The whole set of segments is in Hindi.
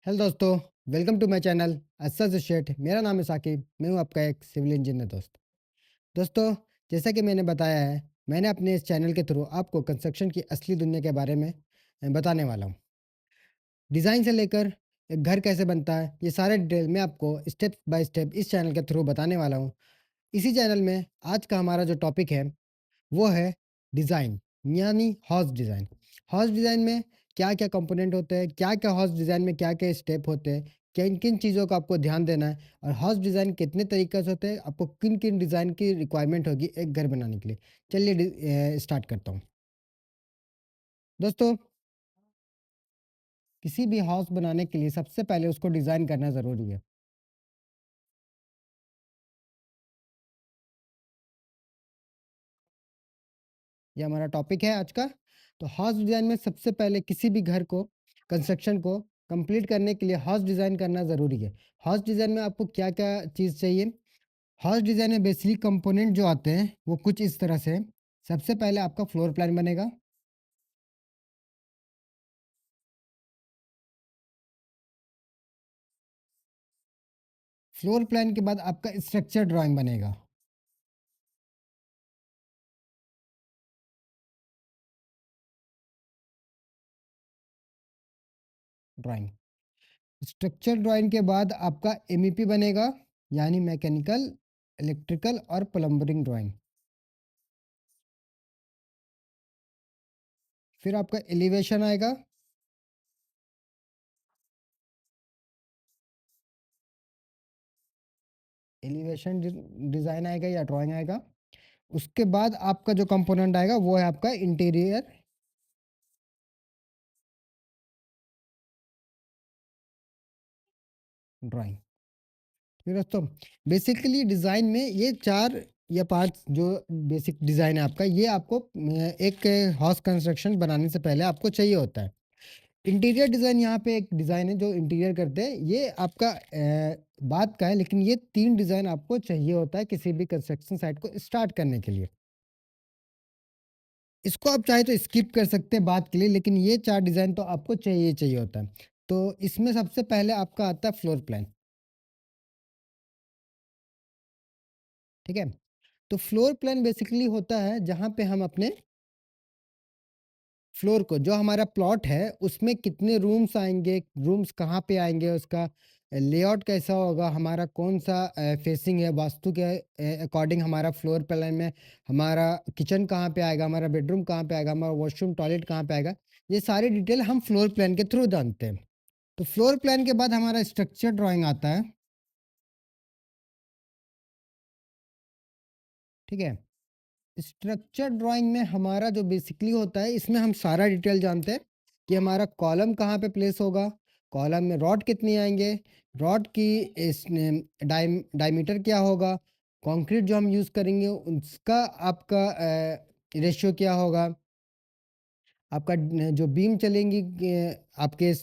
हेलो दोस्तों, welcome to my channel Asad Sheth. मेरा नाम है साकिब, मैं हूं आपका एक सिविल इंजीनियर दोस्त। दोस्तों, जैसा कि मैंने बताया है, मैंने अपने इस चैनल के थ्रू आपको कंस्ट्रक्शन की असली दुनिया के बारे में बताने वाला हूं। डिज़ाइन से लेकर एक घर कैसे बनता है, ये सारे डिटेल मैं आपको स्टेप बाय स्टेप इस चैनल के थ्रू बताने वाला हूं। इसी चैनल में आज का हमारा जो टॉपिक है वो है डिज़ाइन, यानी हाउस डिज़ाइन। हाउस डिज़ाइन में क्या-क्या कंपोनेंट होते हैं, क्या-क्या हाउस डिज़ाइन में क्या-क्या स्टेप होते हैं, किन-किन चीज़ों का आपको ध्यान देना है और हाउस डिज़ाइन कितने तरीके से होते हैं, आपको किन-किन डिज़ाइन की रिक्वायरमेंट होगी एक घर बनाने के लिए। चलिए स्टार्ट करता हूँ। दोस्तों, किसी भी हाउस बनाने के लिए सबसे पहले उसको डिज़ाइन करना ज़रूरी है। ये हमारा टॉपिक है आज का। तो हाउस डिज़ाइन में सबसे पहले किसी भी घर को, कंस्ट्रक्शन को कंप्लीट करने के लिए हाउस डिज़ाइन करना ज़रूरी है। हाउस डिज़ाइन में आपको क्या-क्या चीज़ चाहिए? हाउस डिज़ाइन में बेसिक कंपोनेंट जो आते हैं, वो कुछ इस तरह से हैं। सबसे पहले आपका फ्लोर प्लान बनेगा। फ्लोर प्लान के बाद आपका स्ट्रक्चर ड्राइंग बनेगा। ड्राइंग। स्ट्रक्चर ड्राइंग के बाद आपका एमईपी बनेगा, यानी मैकेनिकल, इलेक्ट्रिकल और प्लम्बरिंग ड्राइंग। फिर आपका एलिवेशन आएगा। एलिवेशन डिज़ाइन आएगा या ड्राइंग आएगा। उसके बाद आपका जो कंपोनेंट आएगा वो है आपका इंटीरियर ड्राइंग। ठीक है दोस्तों, बेसिकली डिज़ाइन में ये 4 या 5 जो बेसिक डिज़ाइन है आपका, ये आपको एक हाउस कंस्ट्रक्शन बनाने से पहले आपको चाहिए होता है। इंटीरियर डिज़ाइन, यहाँ पे एक डिज़ाइन है जो इंटीरियर करते हैं, ये आपका बात का है, लेकिन ये 3 डिज़ाइन आपको चाहिए होता है किसी भी कंस्ट्रक्शन साइट को स्टार्ट करने के लिए। इसको आप चाहे तो स्किप कर सकते हैं बात के लिए, लेकिन ये 4 डिज़ाइन तो आपको चाहिए ही चाहिए होता है। तो इसमें सबसे पहले आपका आता है फ्लोर प्लान, ठीक है? तो फ्लोर प्लान बेसिकली होता है जहाँ पे हम अपने फ्लोर को, जो हमारा प्लॉट है उसमें कितने रूम्स आएँगे, रूम्स कहाँ पे आएँगे, उसका लेआउट कैसा होगा, हमारा कौन-सा फेसिंग है, वास्तु के अकॉर्डिंग हमारा फ्लोर प्लान में हमारा किचन कहाँ पे आएगा, हमारा बेडरूम कहाँ पे आएगा, हमारा वॉशरूम, टॉयलेट कहाँ पे आएगा, ये सारी डिटेल हम फ्लोर प्लान के थ्रू जानते हैं। तो फ्लोर प्लान के बाद हमारा स्ट्रक्चर ड्राइंग आता है, ठीक है? स्ट्रक्चर ड्राइंग में हमारा जो बेसिकली होता है, इसमें हम सारा डिटेल जानते हैं कि हमारा कॉलम कहाँ पे प्लेस होगा, कॉलम में रॉड कितनी आएँगे, रॉड की डायमीटर क्या होगा, कंक्रीट जो हम यूज़ करेंगे उसका आपका रेशियो क्या होगा, आपका जो बीम चलेंगी आपके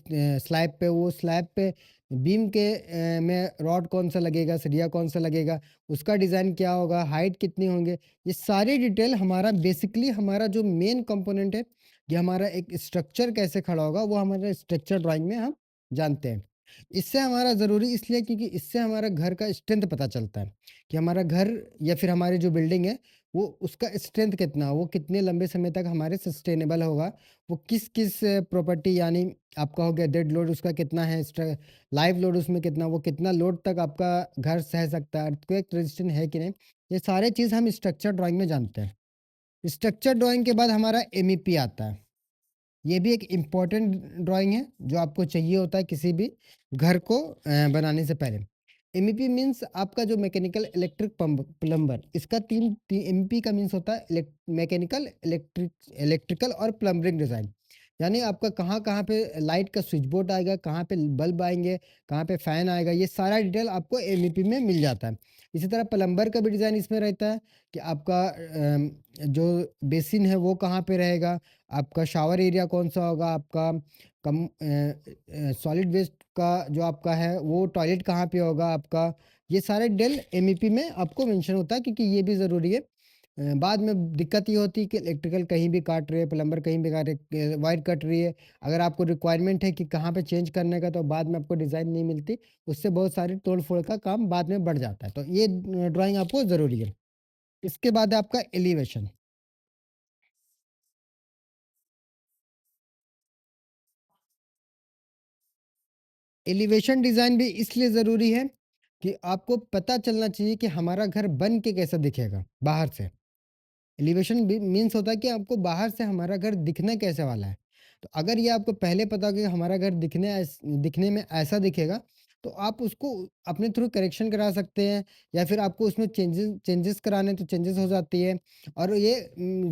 स्लैब पे, वो स्लैब पे बीम के में रॉड कौन सा लगेगा, सरिया कौन सा लगेगा, उसका डिज़ाइन क्या होगा, हाइट कितनी होंगे, ये सारी डिटेल हमारा बेसिकली हमारा जो मेन कंपोनेंट है, ये हमारा एक स्ट्रक्चर कैसे खड़ा होगा, वो हमारा स्ट्रक्चर ड्राइंग में हम जानते हैं। इससे हमारा ज़रूरी इसलिए क्योंकि इससे हमारा घर का स्ट्रेंथ पता चलता है कि हमारा घर या फिर हमारी जो बिल्डिंग है, वो उसका स्ट्रेंथ कितना, वो कितने लंबे समय तक हमारे सस्टेनेबल होगा, वो किस-किस प्रॉपर्टी, यानी आपका हो गया डेड लोड उसका कितना है, लाइव लोड उसमें कितना, वो कितना लोड तक आपका घर सह सकता है, अर्थक्वेक रेजिस्टेंट है कि नहीं, ये सारे चीज़ हम स्ट्रक्चर ड्राइंग में जानते हैं। स्ट्रक्चर ड्राइंग के बाद हमारा एमईपी आता है। ये भी एक इम्पोर्टेंट ड्राइंग है जो आपको चाहिए होता है किसी भी घर को बनाने से पहले। एमईपी मीन्स आपका जो मैकेनिकल इलेक्ट्रिक प्लम्बर, इसका एमईपी का मीन्स होता है मैकेनिकल इलेक्ट्रिकल और प्लम्बरिंग डिज़ाइन, यानी आपका कहाँ कहाँ पे लाइट का स्विच बोर्ड आएगा, कहाँ पे बल्ब आएंगे, कहाँ पे फैन आएगा, ये सारा डिटेल आपको एमईपी में मिल जाता है। इसी तरह प्लम्बर का भी डिज़ाइन इसमें रहता है कि आपका जो बेसिन है वो कहाँ पे रहेगा, आपका शावर एरिया कौन-सा होगा, आपका सॉलिड वेस्ट का जो आपका है वो टॉयलेट कहाँ पे होगा आपका, ये सारे डिटेल एमईपी में आपको मेंशन होता है क्योंकि ये भी ज़रूरी है बाद में दिक्कत ये होती है कि इलेक्ट्रिकल कहीं भी काट रहे हैं, प्लम्बर कहीं भी काट रहे वायर कट रही है। अगर आपको रिक्वायरमेंट है कि कहाँ पे चेंज करने का, तो बाद में आपको डिज़ाइन नहीं मिलती। उससे बहुत सारी तोड़-फोड़ का काम बाद में बढ़ जाता है। तो ये ड्राइंग आपको ज़रूरी है। इसके बाद है आपका एलिवेशन। एलिवेशन डिज़ाइन भी इसलिए ज़रूरी है कि आपको पता चलना चाहिए कि हमारा घर बन के कैसा दिखेगा बाहर से। एलिवेशन भी मीन्स होता है कि आपको बाहर से हमारा घर दिखना कैसे वाला है। तो अगर ये आपको पहले पता हो कि हमारा घर दिखने में ऐसा दिखेगा, तो आप उसको अपने थ्रू करेक्शन करा सकते हैं, या फिर आपको उसमें चेंजेस कराने हैं तो चेंजेस हो जाती है। और ये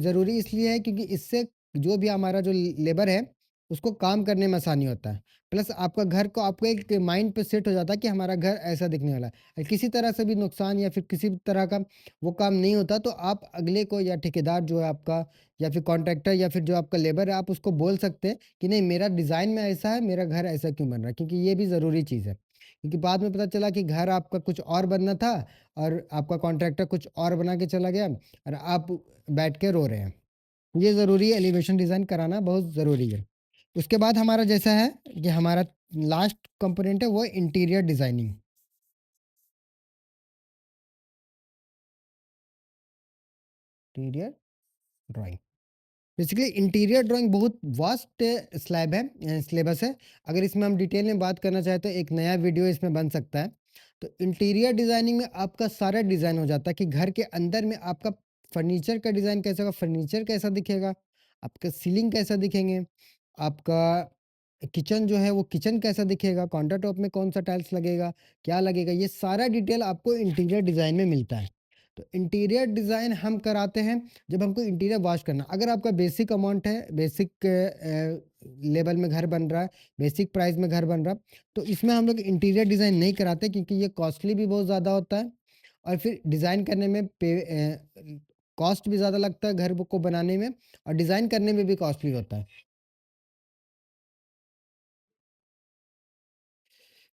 ज़रूरी इसलिए है क्योंकि इससे जो भी हमारा जो लेबर है, उसको काम करने में आसानी होता है। प्लस आपका घर को आपको एक माइंड पे सेट हो जाता है कि हमारा घर ऐसा दिखने वाला है। किसी तरह से भी नुकसान या फिर किसी भी तरह का वो काम नहीं होता, तो आप अगले को या ठेकेदार जो है आपका, या फिर कॉन्ट्रैक्टर, या फिर जो आपका लेबर है, आप उसको बोल सकते हैं कि नहीं, मेरा डिज़ाइन में ऐसा है, मेरा घर ऐसा क्यों बन रहा है? क्योंकि ये भी ज़रूरी चीज़ है। क्योंकि बाद में पता चला कि घर आपका कुछ और बनना था और आपका कॉन्ट्रैक्टर कुछ और बना के चला गया और आप बैठ के रो रहे हैं। ये ज़रूरी है, एलिवेशन डिज़ाइन कराना बहुत ज़रूरी है। उसके बाद हमारा जैसा है कि हमारा लास्ट कंपोनेंट है, वो है interior designing. Interior drawing. Basically interior drawing बहुत वास्ट स्लैब है, सिलेबस है। अगर इसमें हम डिटेल में बात करना चाहें तो एक नया वीडियो इसमें बन सकता है। तो इंटीरियर डिज़ाइनिंग में आपका सारा डिज़ाइन हो जाता है कि घर के अंदर में आपका फर्नीचर का डिज़ाइन कैसा होगा, फर्नीचर कैसा दिखेगा, आपका सीलिंग कैसा दिखेंगे, आपका किचन जो है वो किचन कैसा दिखेगा, काउंटर टॉप में कौन सा टाइल्स लगेगा, क्या लगेगा, ये सारा डिटेल आपको इंटीरियर डिज़ाइन में मिलता है। तो इंटीरियर डिज़ाइन हम कराते हैं जब हमको इंटीरियर वॉश करना। अगर आपका बेसिक अमाउंट है, बेसिक लेवल में घर बन रहा है, बेसिक प्राइस में घर बन रहा है, तो इसमें हम लोग इंटीरियर डिज़ाइन नहीं कराते क्योंकि ये कॉस्टली भी बहुत ज़्यादा होता है और फिर डिज़ाइन करने में कॉस्ट भी ज़्यादा लगता है घर को बनाने में, और डिज़ाइन करने में भी कॉस्टली होता है।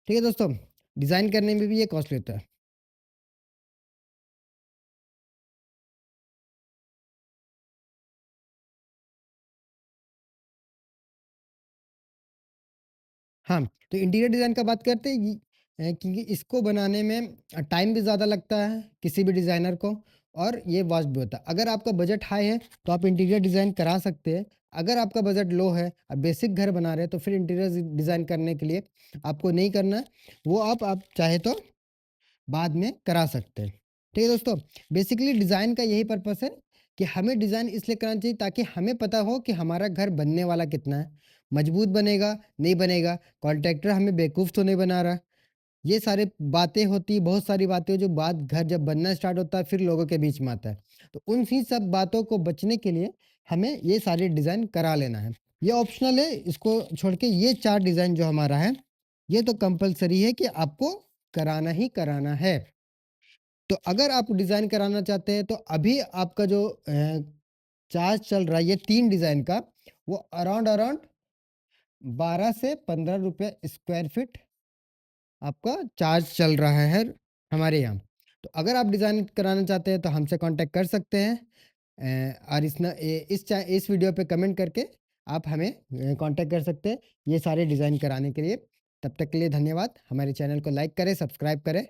ठीक है दोस्तों, डिज़ाइन करने में भी ये कॉस्टली होता है। हाँ, तो इंटीरियर डिज़ाइन का बात करते हैं क्योंकि इसको बनाने में टाइम भी ज़्यादा लगता है किसी भी डिज़ाइनर को, और ये वास्ट भी होता है। अगर आपका बजट हाई है तो आप इंटीरियर डिज़ाइन करा सकते हैं। अगर आपका बजट लो है, आप बेसिक घर बना रहे हैं, तो फिर इंटीरियर डिज़ाइन करने के लिए आपको नहीं करना है। वो आप चाहे तो बाद में करा सकते हैं। ठीक है दोस्तों, बेसिकली डिज़ाइन का यही पर्पस है कि हमें डिज़ाइन इसलिए कराना चाहिए ताकि हमें पता हो कि हमारा घर बनने वाला कितना है, मजबूत बनेगा, नहीं बनेगा, कॉन्ट्रैक्टर हमें बेवकूफ़ तो नहीं बना रहा। ये सारी बातें होती, बहुत सारी बातें जो बाद घर जब बनना स्टार्ट होता है, फिर लोगों के बीच में आता है। तो उन सी सब बातों को बचने के लिए हमें ये सारे डिज़ाइन करा लेना है। ये ऑप्शनल है, इसको छोड़ के ये 4 डिज़ाइन जो हमारा है, ये तो कंपल्सरी है कि आपको कराना ही कराना है। तो अगर आप डिज़ाइन कराना चाहते हैं, तो अभी आपका जो चार्ज चल रहा है ये 3 डिज़ाइन का, वो अराउंड अराउंड 12 से 15 रुपए स्क्वायर फीट आपका चार्ज चल रहा है हमारे यहाँ। तो अगर आप डिज़ाइन कराना चाहते हैं तो हमसे कॉन्टैक्ट कर सकते हैं। और इस वीडियो पे कमेंट करके आप हमें कॉन्टैक्ट कर सकते हैं ये सारे डिज़ाइन कराने के लिए। तब तक के लिए धन्यवाद। हमारे चैनल को लाइक करें, सब्सक्राइब करें।